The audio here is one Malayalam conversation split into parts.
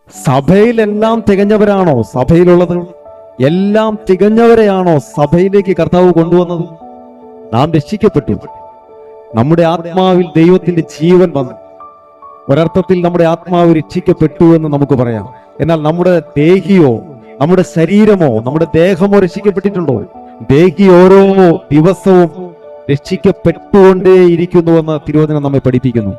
സഭയിൽ എല്ലാം തികഞ്ഞവരാണോ സഭയിലുള്ളത്? എല്ലാം തികഞ്ഞവരെയാണോ സഭയിലേക്ക് കർത്താവ് കൊണ്ടുവന്നത്? നാം രക്ഷിക്കപ്പെട്ടു. നമ്മുടെ ആത്മാവിൽ ദൈവത്തിന്റെ ജീവൻ വന്നു. ഒരർത്ഥത്തിൽ നമ്മുടെ ആത്മാവ് രക്ഷിക്കപ്പെട്ടു എന്ന് നമുക്ക് പറയാം. എന്നാൽ നമ്മുടെ ദേഹിയോ, നമ്മുടെ ശരീരമോ, നമ്മുടെ ദേഹമോ രക്ഷിക്കപ്പെട്ടിട്ടുണ്ടോ? ദേഹി ഓരോ ദിവസവും രക്ഷിക്കപ്പെട്ടുകൊണ്ടേയിരിക്കുന്നുവെന്ന് തിരുവചനം നമ്മെ പഠിപ്പിക്കുന്നു.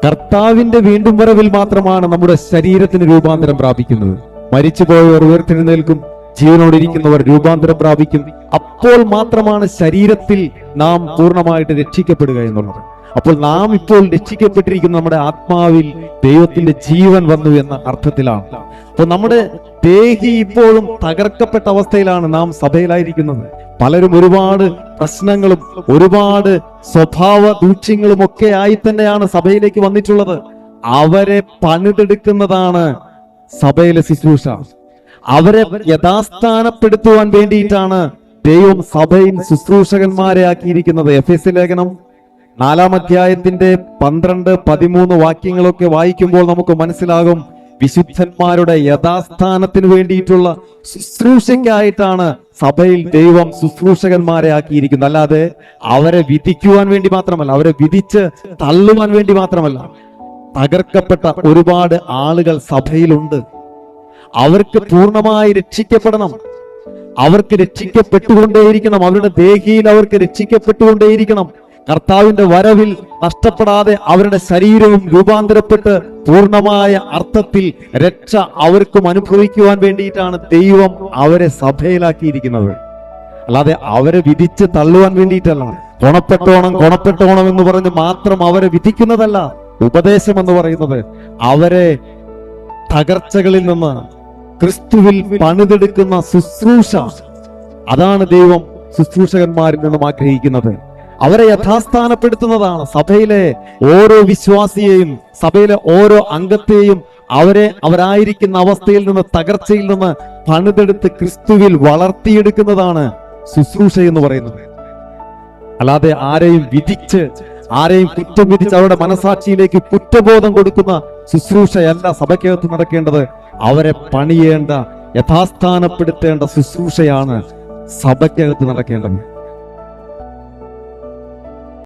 കർത്താവിന്റെ വീണ്ടും വരവിൽ മാത്രമാണ് നമ്മുടെ ശരീരത്തിന് രൂപാന്തരം പ്രാപിക്കുന്നത്. മരിച്ചുപോയവർ ഉയർത്തെഴുന്നേൽക്കും, ജീവനോടിരിക്കുന്നവർ രൂപാന്തരം പ്രാപിക്കും. അപ്പോൾ മാത്രമാണ് ശരീരത്തിൽ നാം പൂർണ്ണമായിട്ട് രക്ഷിക്കപ്പെടുക എന്നുള്ളത്. അപ്പോൾ നാം ഇപ്പോൾ രക്ഷിക്കപ്പെട്ടിരിക്കുന്ന നമ്മുടെ ആത്മാവിൽ ദൈവത്തിന്റെ ജീവൻ വന്നു എന്ന അർത്ഥത്തിലാണ്. അപ്പോൾ നമ്മുടെ ദേഹി ഇപ്പോഴും തകർക്കപ്പെട്ട അവസ്ഥയിലാണ് നാം സഭയിലായിരിക്കുന്നത്. പലരും ഒരുപാട് പ്രശ്നങ്ങളും ഒരുപാട് സ്വഭാവ ദൂഷ്യങ്ങളും ഒക്കെ ആയി തന്നെയാണ് സഭയിലേക്ക് വന്നിട്ടുള്ളത്. അവരെ പണിതെടുക്കുന്നതാണ് സഭയിലെ ശുശ്രൂഷ. അവരെ യഥാസ്ഥാനപ്പെടുത്തുവാൻ വേണ്ടിയിട്ടാണ് ദൈവം സഭയിൽ ശുശ്രൂഷകന്മാരെ ആക്കിയിരിക്കുന്നത്. എഫെസ്യ ലേഖനം 4-ാം അധ്യായത്തിന്റെ 12-13 വാക്യങ്ങളൊക്കെ വായിക്കുമ്പോൾ നമുക്ക് മനസ്സിലാകും, വിശുദ്ധന്മാരുടെ യഥാസ്ഥാനത്തിന് വേണ്ടിയിട്ടുള്ള ശുശ്രൂഷയ്ക്കായിട്ടാണ് സഭയിൽ ദൈവം ശുശ്രൂഷകന്മാരെ ആക്കിയിരിക്കുന്നത്. അല്ലാതെ അവരെ വിധിക്കുവാൻ വേണ്ടി മാത്രമല്ല, അവരെ വിധിച്ച് തള്ളുവാൻ വേണ്ടി മാത്രമല്ല. തകർക്കപ്പെട്ട ഒരുപാട് ആളുകൾ സഭയിലുണ്ട്. അവർക്ക് പൂർണ്ണമായി രക്ഷിക്കപ്പെടണം. അവർക്ക് രക്ഷിക്കപ്പെട്ടുകൊണ്ടേയിരിക്കണം. അവരുടെ ദേഹിയിൽ അവർക്ക് രക്ഷിക്കപ്പെട്ടുകൊണ്ടേയിരിക്കണം. കർത്താവിന്റെ വരവിൽ നഷ്ടപ്പെടാതെ അവരുടെ ശരീരവും രൂപാന്തരപ്പെട്ട് പൂർണ്ണമായ അർത്ഥത്തിൽ രക്ഷ അവർക്കും അനുഭവിക്കുവാൻ വേണ്ടിയിട്ടാണ് ദൈവം അവരെ സഭയിലാക്കിയിരിക്കുന്നത്. അല്ലാതെ അവരെ വിധിച്ച് തള്ളുവാൻ വേണ്ടിയിട്ടല്ല. കൊണപ്പെട്ടോണം എന്ന് പറഞ്ഞ് മാത്രം അവരെ വിധിക്കുന്നതല്ല ഉപദേശം എന്ന് പറയുന്നത്. അവരെ തകർച്ചകളിൽ നിന്ന് ക്രിസ്തുവിൽ പണിതെടുക്കുന്ന ശുശ്രൂഷ, അതാണ് ദൈവം ശുശ്രൂഷകന്മാരിൽ നിന്നും ആഗ്രഹിക്കുന്നത്. അവരെ യഥാസ്ഥാനപ്പെടുത്തുന്നതാണ്. സഭയിലെ ഓരോ വിശ്വാസിയെയും, സഭയിലെ ഓരോ അംഗത്തെയും അവരായിരിക്കുന്ന അവസ്ഥയിൽ നിന്ന്, തകർച്ചയിൽ നിന്ന് പണിതെടുത്ത് ക്രിസ്തുവിൽ വളർത്തിയെടുക്കുന്നതാണ് ശുശ്രൂഷ എന്ന് പറയുന്നത്. അല്ലാതെ ആരെയും വിധിച്ച്, ആരെയും കുറ്റം വിധിച്ച് അവരുടെ മനസാക്ഷിയിലേക്ക് കുറ്റബോധം കൊടുക്കുന്ന ശുശ്രൂഷയല്ല സഭയ്ക്കകത്ത് നടക്കേണ്ടത്. അവരെ പണിയേണ്ട, യഥാസ്ഥാനപ്പെടുത്തേണ്ട ശുശ്രൂഷയാണ് സഭയ്ക്കകത്ത് നടക്കേണ്ടത്.